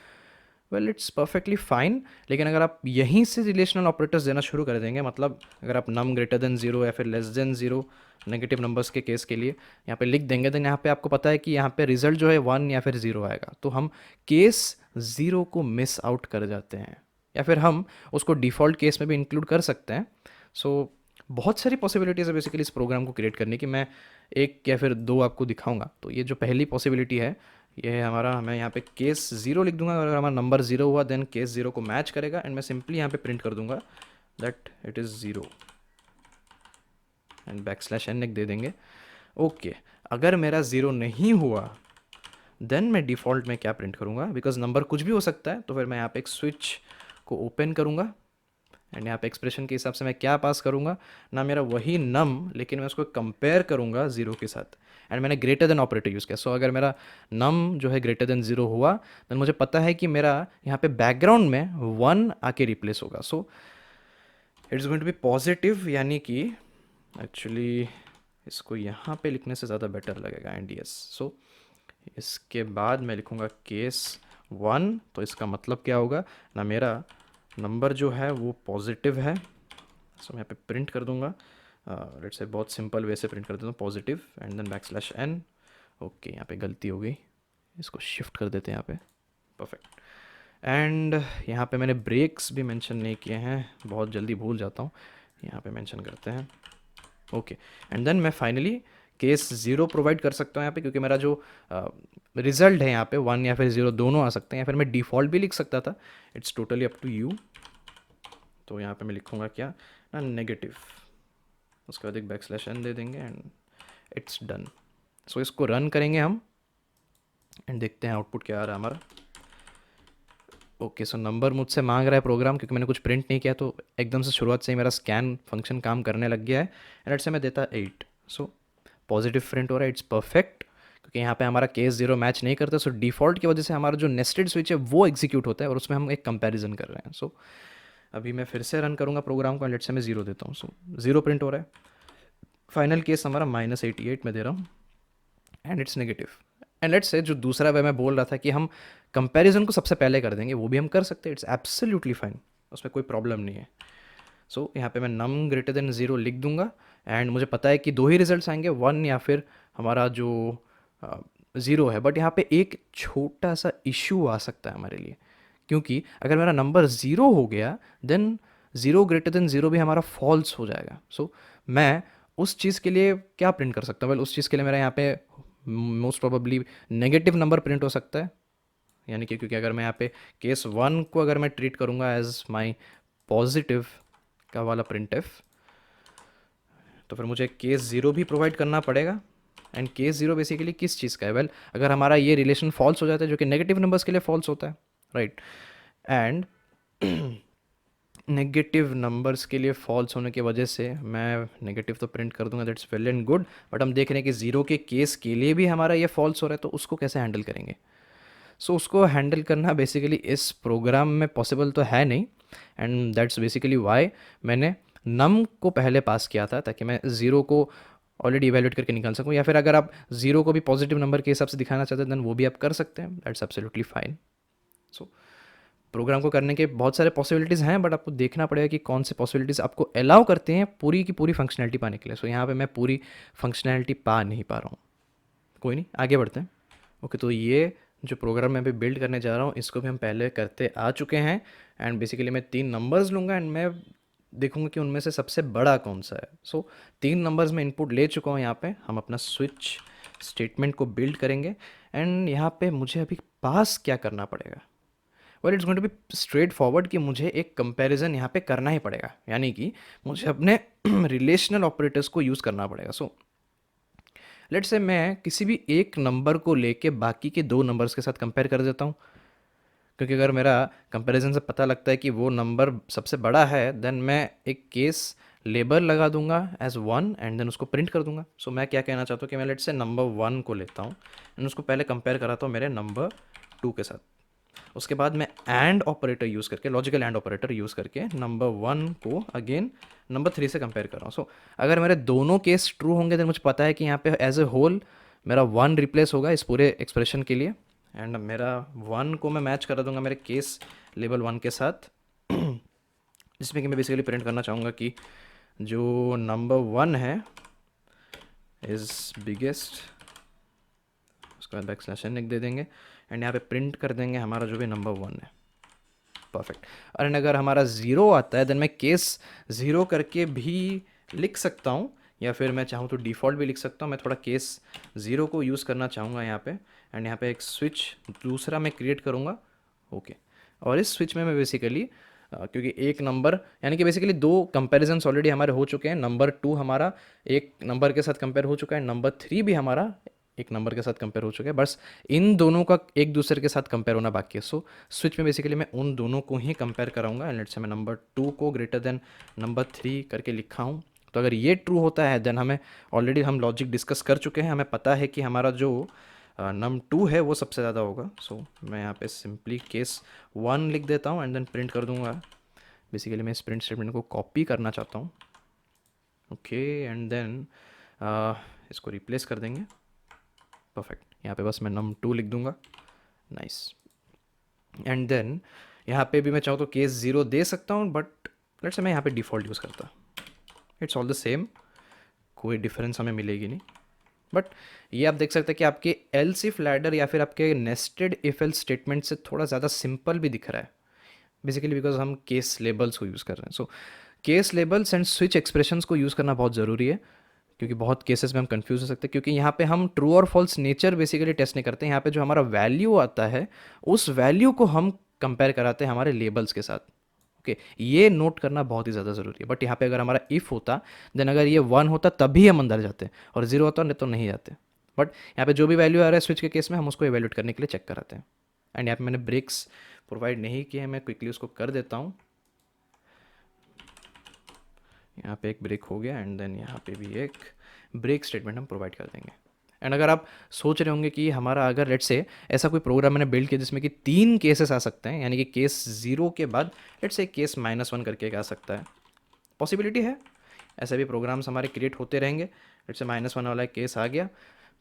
वेल इट्स परफेक्टली फाइन, लेकिन अगर आप यहीं से रिलेशनल ऑपरेटर्स देना शुरू कर देंगे, मतलब अगर आप नम ग्रेटर देन ज़ीरो या फिर less than zero negative numbers के केस के लिए यहाँ पे लिख देंगे, देन यहाँ पे आपको पता है कि यहाँ पे रिजल्ट जो है 1 या फिर 0 आएगा, तो हम केस 0 को मिस आउट कर जाते हैं, या फिर हम उसको डिफ़ॉल्ट केस में भी इंक्लूड कर सकते हैं। सो बहुत सारी पॉसिबिलिटीज़ है बेसिकली इस प्रोग्राम को क्रिएट करने की। मैं एक या फिर दो आपको दिखाऊंगा। तो ये जो पहली पॉसिबिलिटी है ये है हमारा, मैं यहाँ पे केस 0 लिख दूंगा, अगर हमारा नंबर 0 हुआ देन केस 0 को मैच करेगा, एंड मैं सिंपली यहाँ पे प्रिंट कर दूंगा that it is 0 and backslash n एक दे देंगे। ओके, अगर मेरा 0 नहीं हुआ देन मैं डिफ़ॉल्ट में क्या प्रिंट करूँगा, बिकॉज नंबर कुछ भी हो सकता है, तो फिर मैं यहाँ पे एक स्विच को ओपन करूँगा, एंड यहाँ पे एक्सप्रेशन के हिसाब से मैं क्या पास करूँगा ना, मेरा वही नम, लेकिन मैं उसको कंपेयर करूँगा 0 के साथ, एंड मैंने ग्रेटर देन ऑपरेटर यूज़ किया। सो अगर मेरा नम जो है ग्रेटर देन 0 हुआ देन मुझे पता है कि मेरा यहाँ पे बैकग्राउंड में 1 आके रिप्लेस होगा। So it's going to be positive, यानी कि एक्चुअली इसको यहाँ पे लिखने से ज़्यादा बेटर लगेगा, एंड यस। सो इसके बाद मैं लिखूँगा केस 1, तो इसका मतलब क्या होगा ना, मेरा नंबर जो है वो पॉजिटिव है। सो मैं यहाँ पे प्रिंट कर दूंगा, लेट्स से बहुत सिंपल वे से प्रिंट कर देता हूँ positive and then backslash n। Okay, यहाँ पे गलती हो गई, इसको शिफ्ट कर देते हैं यहाँ पे, परफेक्ट। एंड यहाँ पे मैंने ब्रेक्स भी मेंशन नहीं किए हैं, बहुत जल्दी भूल जाता हूँ, यहाँ पे मेंशन करते हैं। ओके, एंड देन मैं फाइनली केस 0 प्रोवाइड कर सकता हूँ यहाँ पे, क्योंकि मेरा जो रिजल्ट है यहाँ पे 1 या फिर 0 दोनों आ सकते हैं, या फिर मैं डिफ़ॉल्ट भी लिख सकता था, it's totally up to you. तो यहाँ पे मैं लिखूँगा क्या ना, नेगेटिव, उसके बाद एक बैकस्लैश n दे देंगे एंड इट्स डन। सो इसको रन करेंगे हम एंड देखते हैं आउटपुट क्या आ रहा है हमारा। ओके, सो नंबर मुझसे मांग रहा है प्रोग्राम, क्योंकि मैंने कुछ प्रिंट नहीं किया, तो एकदम से शुरुआत से ही मेरा स्कैन फंक्शन काम करने लग गया है, एंड लेट्स से मैं देता 8। सो पॉजिटिव प्रिंट हो रहा है, इट्स परफेक्ट, क्योंकि यहाँ पे हमारा केस 0 मैच नहीं करता। सो डिफ़ॉल्ट की वजह से हमारा जो नेस्टेड स्विच है वो एग्जीक्यूट होता है, और उसमें हम एक कंपैरिजन कर रहे हैं। सो अभी मैं फिर से रन करूँगा प्रोग्राम को, लेट्स से मैं 0 देता हूँ। सो 0 प्रिंट हो रहा है, फाइनल केस हमारा -88 में दे रहा हूँ, and it's negative. And let's से जो दूसरा वे मैं बोल रहा था कि हम कंपैरिजन को सबसे पहले कर देंगे, वो भी हम कर सकते हैं, इट्स एब्सोल्युटली फाइन, उसमें कोई प्रॉब्लम नहीं है। सो यहाँ पे मैं नम ग्रेटर देन 0 लिख दूंगा, एंड मुझे पता है कि दो ही रिजल्ट्स आएंगे, 1 या फिर हमारा जो 0 है। बट यहाँ पे एक छोटा सा इशू आ सकता है हमारे लिए, क्योंकि अगर मेरा नंबर 0 हो गया देन 0 ग्रेटर देन 0 भी हमारा फॉल्स हो जाएगा। सो मैं उस चीज़ के लिए क्या प्रिंट कर सकता हूँ? वेल उस चीज़ के लिए मेरा यहाँ पे most probably negative number print हो सकता है, यानी कि क्योंकि अगर मैं यहाँ पे केस वन को अगर मैं ट्रीट करूँगा एज माई पॉजिटिव का वाला प्रिंट एफ, तो फिर मुझे केस ज़ीरो भी प्रोवाइड करना पड़ेगा। एंड केस ज़ीरो बेसिकली किस चीज़ का है? वेल अगर हमारा ये रिलेशन फॉल्स हो जाता है, जो कि नेगेटिव नंबर्स के लिए फॉल्स होता है, राइट, एंड नेगेटिव नंबर्स के लिए फॉल्स होने की वजह से मैं नेगेटिव तो प्रिंट कर दूंगा, that's well and good, but हम देख रहे हैं कि ज़ीरो के केस के लिए भी हमारा ये फॉल्स हो रहा है, तो उसको कैसे हैंडल करेंगे? सो उसको हैंडल करना बेसिकली इस प्रोग्राम में पॉसिबल तो है नहीं, एंड दैट्स बेसिकली वाई मैंने नम को पहले पास किया था, ताकि मैं ज़ीरो को ऑलरेडी इवेल्यूएट करके निकाल सकूँ, या फिर अगर आप ज़ीरो को भी पॉजिटिव नंबर के हिसाब से दिखाना चाहते हैं देन वो भी आप कर सकते हैं, that's absolutely fine. So program को करने के बहुत सारे पॉसिबिलिटीज़ हैं, बट आपको देखना पड़ेगा कि कौन से पॉसिबिलिटीज़ आपको अलाउ करते हैं पूरी की पूरी फंक्शनैलिटी पाने के लिए। सो यहाँ पे मैं पूरी फंक्शनैलिटी पा नहीं पा रहा हूँ। कोई नहीं, आगे बढ़ते हैं। ओके, तो ये जो प्रोग्राम मैं अभी बिल्ड करने जा रहा हूँ इसको भी हम पहले करते आ चुके हैं, एंड बेसिकली मैं 3 नंबर्स लूँगा एंड मैं देखूँगा कि उनमें से सबसे बड़ा कौन सा है। सो 3 नंबर्स में इनपुट ले चुका हूँ। यहाँ पे हम अपना स्विच स्टेटमेंट को बिल्ड करेंगे, एंड यहाँ पे मुझे अभी पास क्या करना पड़ेगा? Well it's going to be straightforward कि मुझे एक कंपैरिजन यहाँ पे करना ही पड़ेगा, यानी कि मुझे अपने रिलेशनल ऑपरेटर्स को यूज़ करना पड़ेगा। सो लेट्स से मैं किसी भी एक नंबर को लेके बाकी के 2 नंबर्स के साथ कंपेयर कर देता हूँ, क्योंकि अगर मेरा कंपैरिजन से पता लगता है कि वो नंबर सबसे बड़ा है, देन मैं एक केस लेबल लगा दूंगा एज वन एंड देन उसको प्रिंट कर दूंगा। सो मैं क्या कहना चाहता हूँ कि मैं लेट्स से नंबर वन को लेता हूँ एंड उसको पहले कंपेयर कराता हूँ मेरे नंबर टू के साथ। उसके बाद मैं एंड ऑपरेटर यूज़ करके, लॉजिकल एंड ऑपरेटर यूज़ करके नंबर वन को अगेन नंबर थ्री से कंपेयर कर रहा हूँ। सो अगर मेरे दोनों केस ट्रू होंगे तो मुझे पता है कि यहाँ पे एज ए होल मेरा वन रिप्लेस होगा इस पूरे एक्सप्रेशन के लिए, एंड मेरा वन को मैं मैच करा दूंगा मेरे केस लेबल वन के साथ, जिसमें कि मैं बेसिकली प्रिंट करना चाहूँगा कि जो नंबर वन है इज़ बिगेस्ट, उसके बाद बैक स्लैश एन लिख दे देंगे एंड यहाँ पे प्रिंट कर देंगे हमारा जो भी नंबर वन है। परफेक्ट। और अगर हमारा ज़ीरो आता है देन मैं केस ज़ीरो करके भी लिख सकता हूँ, या फिर मैं चाहूँ तो डिफ़ॉल्ट भी लिख सकता हूँ। मैं थोड़ा केस ज़ीरो को यूज़ करना चाहूँगा यहाँ पे, एंड यहाँ पे एक स्विच दूसरा मैं क्रिएट करूँगा। ओके, और इस स्विच में मैं बेसिकली क्योंकि एक नंबर, यानी कि बेसिकली 2 कंपैरिजन्स ऑलरेडी हमारे हो चुके हैं। नंबर 2 हमारा एक नंबर के साथ कंपेयर हो चुका है, नंबर 3 भी हमारा एक नंबर के साथ कंपेयर हो चुका है, बस इन दोनों का एक दूसरे के साथ कंपेयर होना बाकी है। सो स्विच में बेसिकली मैं उन दोनों को ही कंपेयर कराऊंगा, एंड लेट्स से मैं नंबर 2 को ग्रेटर देन नंबर 3 करके लिखा हूँ। तो अगर ये ट्रू होता है देन हमें ऑलरेडी हम लॉजिक डिस्कस कर चुके हैं, हमें पता है कि हमारा जो नम 2 है वो सबसे ज़्यादा होगा। सो मैं यहाँ पे सिंपली केस 1 लिख देता हूँ एंड देन प्रिंट कर दूंगा। बेसिकली मैं इस प्रिंट स्टेटमेंट को कॉपी करना चाहता हूँ। ओके, एंड देन इसको रिप्लेस कर देंगे। परफेक्ट, यहाँ पे बस मैं नम 2 लिख दूंगा। नाइस। एंड देन यहाँ पे भी मैं चाहूँ तो केस ज़ीरो दे सकता हूँ, बट लेट्स से मैं यहाँ पे डिफ़ॉल्ट यूज़ करता, इट्स ऑल द सेम, कोई डिफरेंस हमें मिलेगी नहीं। बट ये आप देख सकते हैं कि आपके एल्स इफ लैडर या फिर आपके नेस्टेड इफ एल्स स्टेटमेंट से थोड़ा ज़्यादा सिंपल भी दिख रहा है, बेसिकली बिकॉज हम केस लेबल्स को यूज़ कर रहे हैं। So case labels and switch expressions को यूज़ करना बहुत ज़रूरी है, क्योंकि बहुत केसेस में हम कंफ्यूज हो सकते हैं, क्योंकि यहाँ पे हम ट्रू और फॉल्स नेचर बेसिकली टेस्ट नहीं करते हैं। यहाँ पे जो हमारा वैल्यू आता है उस वैल्यू को हम कंपेयर कराते हैं हमारे लेबल्स के साथ। ओके, ये नोट करना बहुत ही ज़्यादा ज़रूरी है। बट यहाँ पे अगर हमारा इफ़ होता देन अगर ये वन होता तभी हम अंदर जाते, और ज़ीरो होता नहीं तो नहीं जाते। बट यहाँ पे जो भी वैल्यू आ रहा है स्विच के केस में हम उसको इवेल्यूएट करने के लिए चेक कराते हैं। एंड यहाँ पे मैंने ब्रेक्स प्रोवाइड नहीं किए हैं, मैं क्विकली उसको कर देता हूँ। यहाँ पे एक ब्रेक हो गया, एंड देन यहाँ पे भी एक ब्रेक स्टेटमेंट हम प्रोवाइड कर देंगे। एंड अगर आप सोच रहे होंगे कि हमारा अगर लेट्स से ऐसा कोई प्रोग्राम मैंने बिल्ड किया जिसमें कि 3 केसेस आ सकते हैं, यानी कि केस ज़ीरो के बाद लेट्स से केस -1 करके एक आ सकता है, पॉसिबिलिटी है, ऐसे भी प्रोग्राम्स हमारे क्रिएट होते रहेंगे। लेट्स से -1 वाला केस आ गया,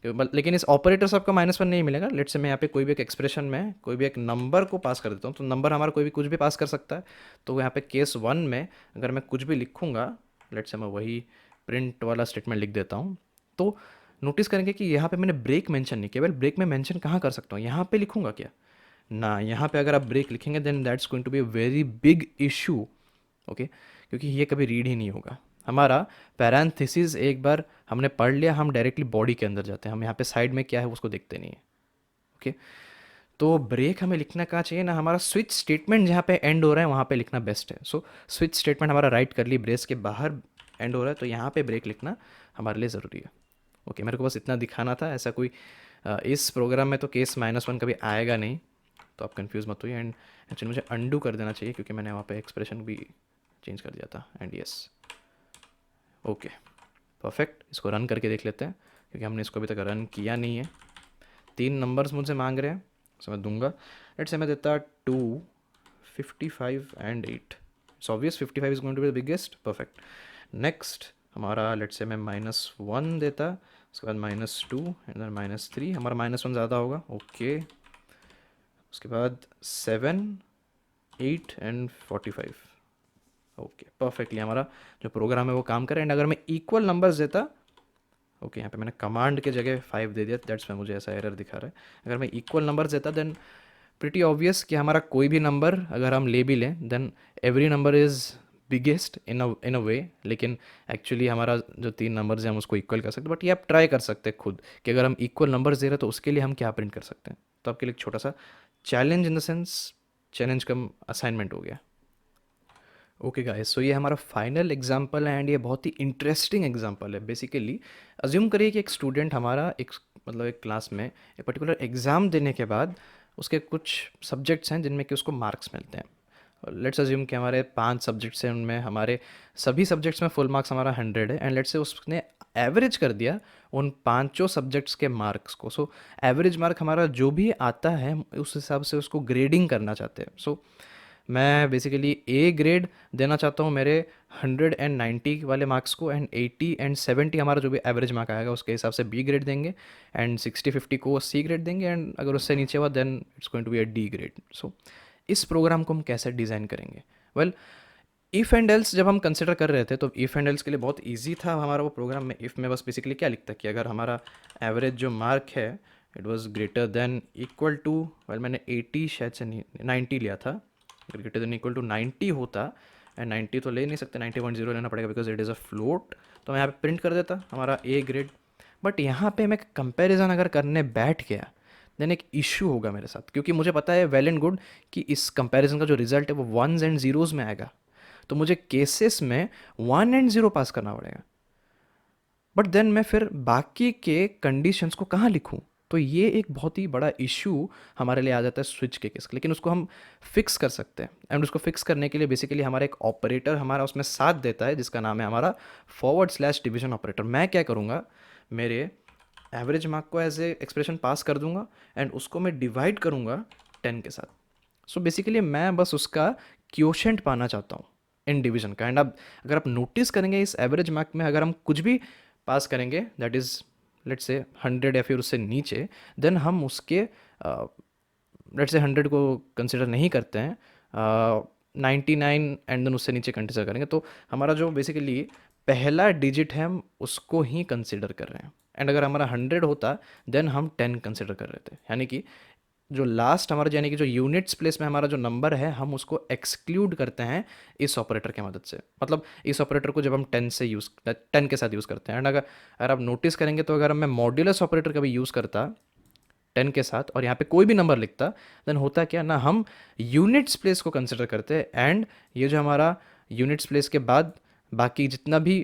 लेकिन इस ऑपरेटर से आपका -1 नहीं मिलेगा। लेट्स से मैं यहाँ पे कोई भी एक एक्सप्रेशन में कोई भी एक नंबर को पास कर देता हूँ, तो नंबर हमारा कोई भी कुछ भी पास कर सकता है। तो यहाँ पे केस 1 में अगर मैं कुछ भी लिखूँगा, लेट्स से मैं वही प्रिंट वाला स्टेटमेंट लिख देता हूँ, तो नोटिस करेंगे कि यहाँ पे मैंने ब्रेक मेंशन नहीं किया। वेल ब्रेक में मेंशन कहाँ कर सकता हूँ, यहाँ पे लिखूँगा क्या ना, यहाँ पे अगर आप ब्रेक लिखेंगे then that's going to be a very big issue. Okay, क्योंकि ये कभी रीड ही नहीं होगा। हमारा पैरेंथेसिस एक बार हमने पढ़ लिया, हम डायरेक्टली बॉडी के अंदर जाते हैं, हम यहाँ पे साइड में क्या है उसको देखते नहीं है। ओके, तो ब्रेक हमें लिखना कहाँ चाहिए ना, हमारा स्विच स्टेटमेंट जहाँ पे एंड हो रहा है वहाँ पे लिखना बेस्ट है। सो स्विच स्टेटमेंट हमारा राइट करली ब्रेस के बाहर एंड हो रहा है, तो यहाँ पे ब्रेक लिखना हमारे लिए ज़रूरी है। ओके, मेरे को बस इतना दिखाना था। ऐसा कोई इस प्रोग्राम में तो केस -1 कभी आएगा नहीं, तो आप कंफ्यूज मत होइए। एंड एक्चुअली मुझे अंडू कर देना चाहिए क्योंकि मैंने वहाँ पे एक्सप्रेशन भी चेंज कर दिया था। And yes, okay, perfect. इसको रन करके देख लेते हैं क्योंकि हमने इसको अभी तक रन किया नहीं है। 3 नंबर्स मुझसे मांग रहे हैं, सो मैं दूंगा। लेट्स से मैं देता 2, 55 and 8। It's obvious 55 is going to be the biggest. Perfect. Next हमारा लेट्स से मैं -1 देता, उसके बाद -2 एंड देन -3। हमारा -1 ज़्यादा होगा। ओके, उसके बाद 7, 8 एंड 45। ओके, परफेक्टली हमारा जो प्रोग्राम है वो काम करे। एंड अगर मैं इक्वल नंबर्स देता, ओके, यहाँ पे मैंने कमांड के जगह 5 दे दिया, दैट्स में मुझे ऐसा एरर दिखा रहा है। अगर मैं इक्वल नंबर्स देता देन प्रिटी ऑब्वियस कि हमारा कोई भी नंबर अगर हम ले भी लें then every number is biggest in a way. लेकिन एक्चुअली हमारा जो 3 नंबर्स हैं हम उसको इक्वल कर सकते हैं, बट ये आप ट्राई कर सकते हैं खुद कि अगर हम इक्वल नंबर्स दे रहे हैं तो उसके लिए हम क्या प्रिंट कर सकते हैं। तो आपके लिए एक छोटा सा challenge, in the sense challenge come assignment हो गया। ओके गाइस, सो ये हमारा फाइनल एग्जाम्पल है एंड ये बहुत ही इंटरेस्टिंग एग्जाम्पल है। बेसिकली अज्यूम करिए कि एक स्टूडेंट हमारा एक मतलब एक क्लास में एक पर्टिकुलर एग्ज़ाम देने के बाद उसके कुछ सब्जेक्ट्स हैं जिनमें कि उसको मार्क्स मिलते हैं। लेट्स अज्यूम कि हमारे 5 सब्जेक्ट्स हैं, उनमें हमारे सभी सब्जेक्ट्स में फुल मार्क्स हमारा 100 है। एंड लेट्स से उसने एवरेज कर दिया उन पांचों सब्जेक्ट्स के मार्क्स को। सो एवरेज मार्क हमारा जो भी आता है उस हिसाब से उसको ग्रेडिंग करना चाहते हैं। सो मैं बेसिकली ए ग्रेड देना चाहता हूँ मेरे 190 वाले मार्क्स को, एंड 80 एंड 70 हमारा जो भी एवरेज मार्क आएगा उसके हिसाब से बी ग्रेड देंगे, एंड 60-50 को सी ग्रेड देंगे, एंड अगर उससे नीचे हुआ then it's going to be a D grade. So इस प्रोग्राम को हम कैसे डिज़ाइन करेंगे? वेल, इफ़ एंड एल्स जब हम कंसिडर कर रहे थे तो इफ़ एंड एल्स के लिए बहुत ईजी था हमारा वो प्रोग्राम में। इफ़ में बस बेसिकली क्या लिखता कि अगर हमारा एवरेज जो मार्क है it was greater than equal to, well मैंने 80 शायद से 90 लिया था, अगर ग्रेटर देन इक्वल टू 90 होता, एंड 90 तो ले नहीं सकते, 90.0 लेना पड़ेगा because it is a float, तो मैं यहाँ पे प्रिंट कर देता हमारा ए ग्रेड। बट यहाँ पे मैं कंपैरिजन अगर करने बैठ गया देन एक इशू होगा मेरे साथ, क्योंकि मुझे पता है वेल एंड गुड कि इस कंपैरिजन का जो रिजल्ट है वो वंस एंड जीरोज़ में आएगा, तो मुझे केसेस में 1 एंड 0 पास करना पड़ेगा। बट देन मैं फिर बाकी के कंडीशंस को कहाँ लिखूँ? तो ये एक बहुत ही बड़ा इशू हमारे लिए आ जाता है स्विच के केस, लेकिन उसको हम फिक्स कर सकते हैं। एंड उसको फिक्स करने के लिए बेसिकली हमारा एक ऑपरेटर हमारा उसमें साथ देता है जिसका नाम है हमारा /डिवीजन ऑपरेटर। मैं क्या करूँगा, मेरे एवरेज मार्क को एज ए एक्सप्रेशन पास कर दूंगा एंड उसको मैं डिवाइड करूँगा 10 के साथ। सो बेसिकली मैं बस उसका क्वोशेंट पाना चाहता हूँ इन डिवीजन का। एंड अब अगर आप नोटिस करेंगे इस एवरेज मार्क में अगर हम कुछ भी पास करेंगे दैट इज़ लेट्स से 100 या फिर उससे नीचे, देन हम उसके लेट्स से 100 को कंसिडर नहीं करते हैं, 99 एंड देन उससे नीचे कंसिडर करेंगे। तो हमारा जो बेसिकली पहला डिजिट है हम उसको ही कंसिडर कर रहे हैं। एंड अगर हमारा 100 होता देन हम 10 कंसिडर कर रहे थे, यानी कि जो लास्ट हमारा यानी कि जो यूनिट्स प्लेस में हमारा जो नंबर है हम उसको एक्सक्लूड करते हैं इस ऑपरेटर की मदद से। मतलब इस ऑपरेटर को जब हम 10 के साथ यूज़ करते हैं। एंड अगर आप नोटिस करेंगे तो अगर मैं मॉड्यूलस ऑपरेटर का भी यूज़ करता 10 के साथ और यहाँ पे कोई भी नंबर लिखता, देन होता क्या ना, हम यूनिट्स प्लेस को कंसिडर करते हैं। एंड ये जो हमारा यूनिट्स प्लेस के बाद बाकी जितना भी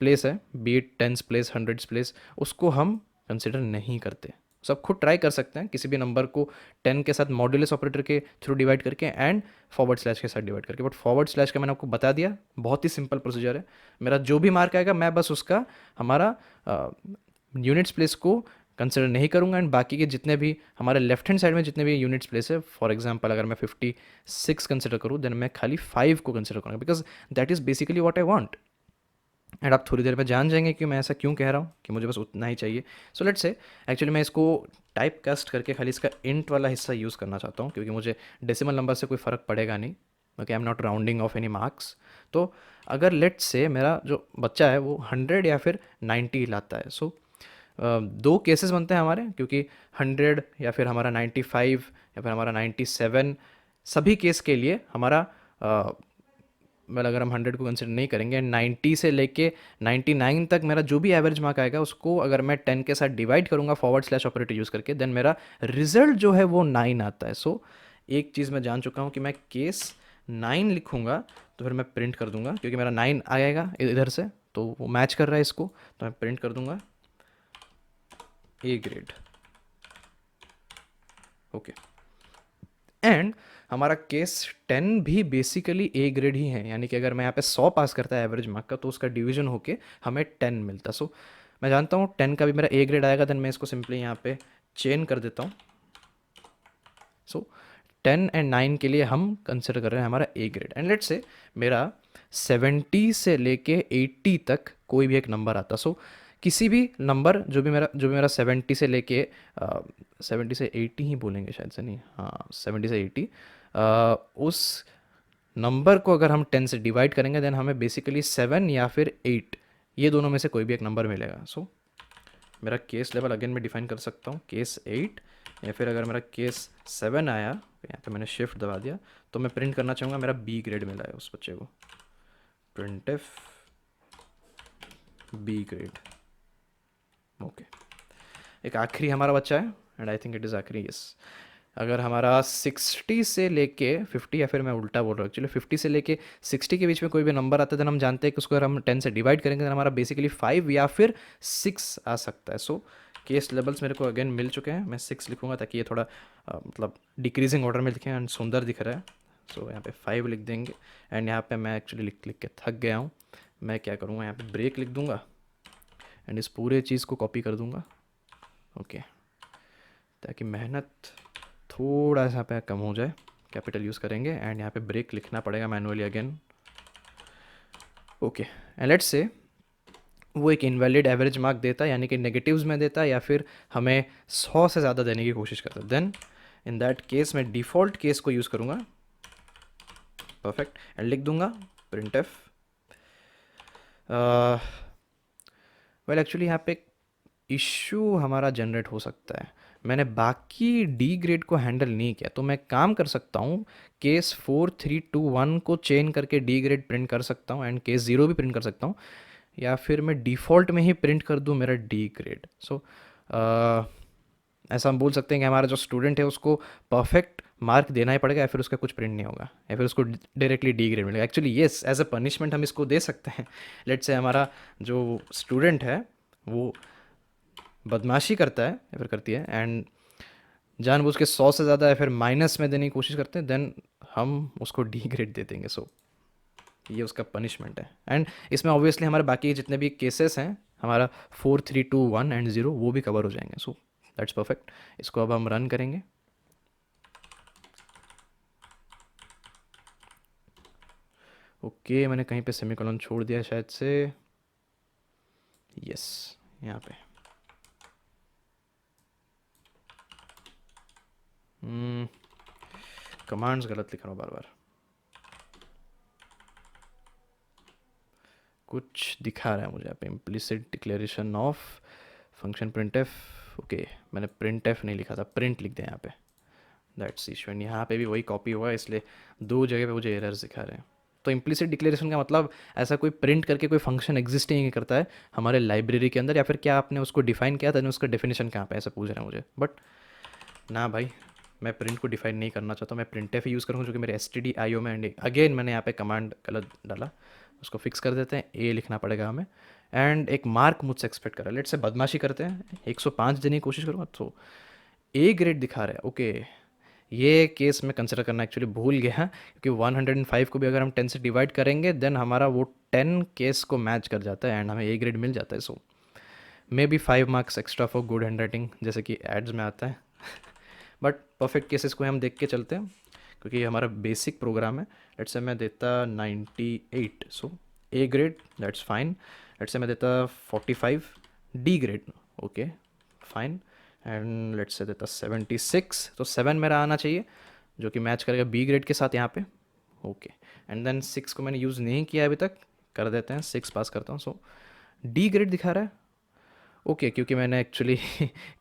प्लेस है, B it tens place, hundreds place, उसको हम कंसिडर नहीं करते। सब खुद ट्राई कर सकते हैं किसी भी नंबर को 10 के साथ मॉड्यूलस ऑपरेटर के थ्रू डिवाइड करके एंड // के साथ डिवाइड करके। बट / का मैंने आपको बता दिया, बहुत ही सिंपल प्रोसीजर है। मेरा जो भी मार्क आएगा मैं बस उसका हमारा यूनिट्स प्लेस को कंसिडर नहीं करूंगा, एंड बाकी के जितने भी हमारे लेफ्ट हैंड साइड में जितने भी यूनिट्स प्लेस है, फॉर एग्जांपल अगर मैं 56 कंसिडर करूँ देन मैं खाली 5 को कंसिडर करूँगा because that is basically what I want. And आप थोड़ी देर में जान जाएंगे कि मैं ऐसा क्यों कह रहा हूँ कि मुझे बस उतना ही चाहिए। सो लेट्स से एक्चुअली मैं इसको टाइप कास्ट करके खाली इसका इंट वाला हिस्सा यूज़ करना चाहता हूँ क्योंकि मुझे डेसिमल नंबर से कोई फ़र्क पड़ेगा नहीं। Okay, I am not rounding off any marks. तो अगर लेट्स से मेरा जो बच्चा है वो 100 या फिर 90 लाता है, सो दो केसेस बनते हैं हमारे, क्योंकि 100 या फिर हमारा 95 या फिर हमारा 97, सभी केस के लिए हमारा मतलब अगर हम 100 को कंसिडर नहीं करेंगे, 90 से लेके 99 तक मेरा जो भी एवरेज मार्क आएगा उसको अगर मैं 10 के साथ डिवाइड करूँगा फॉरवर्ड स्लैश ऑपरेटर यूज़ करके, देन मेरा रिजल्ट जो है वो 9 आता है। सो एक चीज़ मैं जान चुका हूँ कि मैं केस 9 लिखूँगा तो फिर मैं प्रिंट कर दूंगा, क्योंकि मेरा 9 आएगा इधर से तो वो मैच कर रहा है इसको, तो मैं प्रिंट कर दूंगा ए ग्रेड। ओके, एंड हमारा केस 10 भी बेसिकली ए ग्रेड ही है, यानी कि अगर मैं यहाँ पे 100 पास करता है एवरेज मार्क का तो उसका डिवीजन होके हमें 10 मिलता। सो मैं जानता हूँ 10 का भी मेरा ए ग्रेड आएगा, देन मैं इसको सिंपली यहाँ पे चेन कर देता हूँ। सो 10 एंड 9 के लिए हम कंसिडर कर रहे हैं हमारा ए ग्रेड, एंड लेट्स से मेरा 70 से लेके 80 तक कोई भी एक नंबर आता। सो किसी भी नंबर जो भी मेरा 70 से लेके 70 से 80 ही बोलेंगे शायद से, नहीं हाँ 70 से 80, उस नंबर को अगर हम 10 से डिवाइड करेंगे देन हमें बेसिकली 7 या फिर 8, ये दोनों में से कोई भी एक नंबर मिलेगा। सो मेरा केस लेवल अगेन मैं डिफाइन कर सकता हूँ केस 8, या फिर अगर मेरा केस 7 आया, यहाँ पे मैंने शिफ्ट दबा दिया, तो मैं प्रिंट करना चाहूँगा मेरा बी ग्रेड मिला है उस बच्चे को, printf B grade. Okay, एक आखिरी हमारा बच्चा है, and I think it is आखिरी, यस। अगर हमारा 60 से लेके 50, या फिर मैं उल्टा बोल रहा हूँ एक्चुअली, 50 से लेके 60 के बीच में कोई भी नंबर आता है देन हम जानते हैं कि उसको अगर हम 10 से डिवाइड करेंगे देन हमारा बेसिकली 5 या फिर 6 आ सकता है। सो केस लेवल्स मेरे को अगेन मिल चुके हैं, मैं 6 लिखूंगा ताकि ये थोड़ा मतलब डिक्रीजिंग ऑर्डर में लिखें एंड सुंदर दिख रहा है। सो यहाँ पे 5 लिख देंगे, एंड यहाँ पे मैं एक्चुअली लिख लिख के थक गया हूँ, मैं क्या करूँगा यहाँ पे ब्रेक लिख दूँगा एंड इस पूरे चीज़ को कॉपी कर दूँगा। ओके, ताकि मेहनत थोड़ा सा पे कम हो जाए, कैपिटल यूज़ करेंगे एंड यहाँ पे ब्रेक लिखना पड़ेगा manually again. Okay, and let's से वो एक इनवैलिड एवरेज मार्क देता है, यानी कि नेगेटिव्स में देता है या फिर हमें 100 से ज़्यादा देने की कोशिश करता है, देन इन दैट केस मैं डिफ़ॉल्ट केस को यूज़ करूँगा, परफेक्ट, एंड लिख दूंगा प्रिंट एफ। वेल एक्चुअली यहाँ पे इशू हमारा जनरेट हो सकता है, मैंने बाकी डी ग्रेड को हैंडल नहीं किया, तो मैं काम कर सकता हूँ केस 4 3 2 1 को चेन करके डी ग्रेड प्रिंट कर सकता हूँ एंड केस 0 भी प्रिंट कर सकता हूँ, या फिर मैं डिफ़ॉल्ट में ही प्रिंट कर दूँ मेरा डी ग्रेड। सो ऐसा हम बोल सकते हैं कि हमारा जो स्टूडेंट है उसको परफेक्ट मार्क देना ही पड़ेगा, या फिर उसका कुछ प्रिंट नहीं होगा, या फिर उसको डायरेक्टली डी ग्रेड मिलेगा। Actually yes, as a punishment हम इसको दे सकते हैं। लेट्स से हमारा जो स्टूडेंट है वो बदमाशी करता है या फिर करती है एंड जानबूझ के 100 से ज़्यादा या फिर माइनस में देने की कोशिश करते हैं, देन हम उसको डी ग्रेड दे देंगे। सो ये उसका पनिशमेंट है, एंड इसमें ऑब्वियसली हमारे बाकी जितने भी केसेस हैं हमारा 4 3 2 1 एंड 0 वो भी कवर हो जाएंगे। सो दैट्स परफेक्ट, इसको अब हम रन करेंगे। ओके, मैंने कहीं पे सेमीकोलन छोड़ दिया शायद से, यस यहाँ पे। कमांड्स गलत लिख रहा हूँ बार बार, कुछ दिखा रहा है मुझे यहाँ पे, implicit declaration of function print F. Okay, मैंने प्रिंट एफ नहीं लिखा था, प्रिंट लिख दिया यहाँ पे, दैट्स इशू, एंड यहाँ पे भी वही कॉपी हुआ है इसलिए दो जगह पे मुझे एरर्स दिखा रहे हैं। तो इम्प्लिसिट डिक्लेरेशन का मतलब ऐसा कोई प्रिंट करके कोई फंक्शन एग्जिस्ट ही नहीं करता है हमारे लाइब्रेरी के अंदर, या फिर क्या आपने उसको डिफाइन किया था, उसका डेफिनेशन कहाँ पे, ऐसा पूछ रहे हैं मुझे। बट ना भाई, मैं प्रिंट को डिफाइन नहीं करना चाहता, मैं प्रिंट एफ यूज़ करूँगा जो कि मेरे एस टी डी आई ओ में, एंड अगेन मैंने यहाँ पे कमांड गलत डाला, उसको फिक्स कर देते हैं, ए लिखना पड़ेगा हमें, एंड एक मार्क मुझसे एक्सपेक्ट करा, लेट से बदमाशी करते हैं, 105 देने की कोशिश करूँगा तो ए ग्रेड दिखा रहा है। ओके, ये केस मैं कंसिडर करना एक्चुअली भूल गया, क्योंकि 105 को भी अगर हम 10 से डिवाइड करेंगे देन हमारा वो 10 केस को मैच कर जाता है एंड हमें ए ग्रेड मिल जाता है। So maybe 5 marks extra for good handwriting, जैसे कि एड्स में आता है। बट परफेक्ट केसेस को हम देख के चलते हैं क्योंकि ये हमारा बेसिक प्रोग्राम है। लेट्स से मैं देता 98, so A grade, that's fine. Let's say मैं देता 45, D grade, okay fine. And let's say देता 76, तो 7 मेरा आना चाहिए जो कि मैच करेगा बी ग्रेड के साथ यहाँ पे, ओके। एंड देन 6 को मैंने यूज़ नहीं किया अभी तक, कर देते हैं, 6 पास करता हूँ। सो डी ग्रेड दिखा रहा है, ओके क्योंकि मैंने एक्चुअली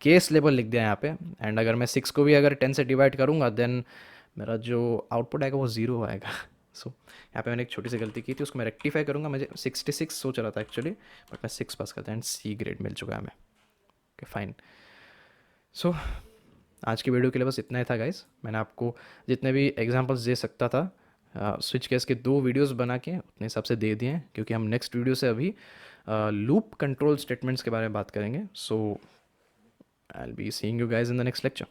केस लेवल लिख दिया यहाँ पे, एंड अगर मैं 6 को भी अगर 10 से डिवाइड करूँगा देन मेरा जो आउटपुट आएगा वो 0 आएगा। सो यहाँ पे मैंने एक छोटी सी गलती की थी, उसको मैं रेक्टिफाई करूँगा। मुझे 66 सोच रहा था एक्चुअली, बट मैं 6 पास करता एंड सी ग्रेड मिल चुका है हमें। Okay fine. सो आज की वीडियो के लिए बस इतना ही था गाइस। मैंने आपको जितने भी एग्जांपल्स दे सकता था स्विच केस के 2 वीडियोस बना के उतने हिसाब से दे दिए हैं, क्योंकि हम नेक्स्ट वीडियो से अभी लूप कंट्रोल स्टेटमेंट्स के बारे में बात करेंगे। So I will be seeing you guys in the next lecture.